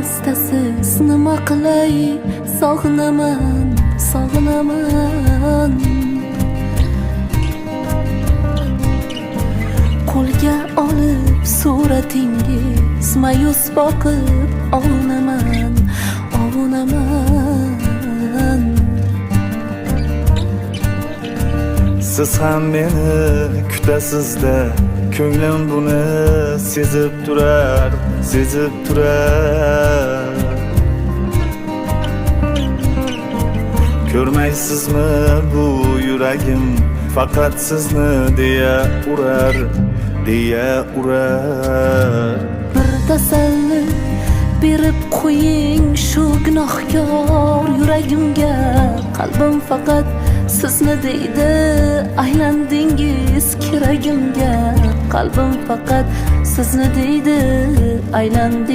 istasiz nima qilay, sog'inaman, sog'inaman. Qo'lga olib suratingiz mayus boqib ovunaman, ovunaman. Siz ham meni kutasizda, ko'nglim buni sezib turar, sezib turar. Ko'rmaysizmi bu yuragim faqat sizni deya urar, deya urar. Bir tasalli berib qo'ying shu gunohkor yuragimga. Qalbim faqat sizni deydi, aylandingiz keragimga. Qalbim faqat sizni deydi, aylandingiz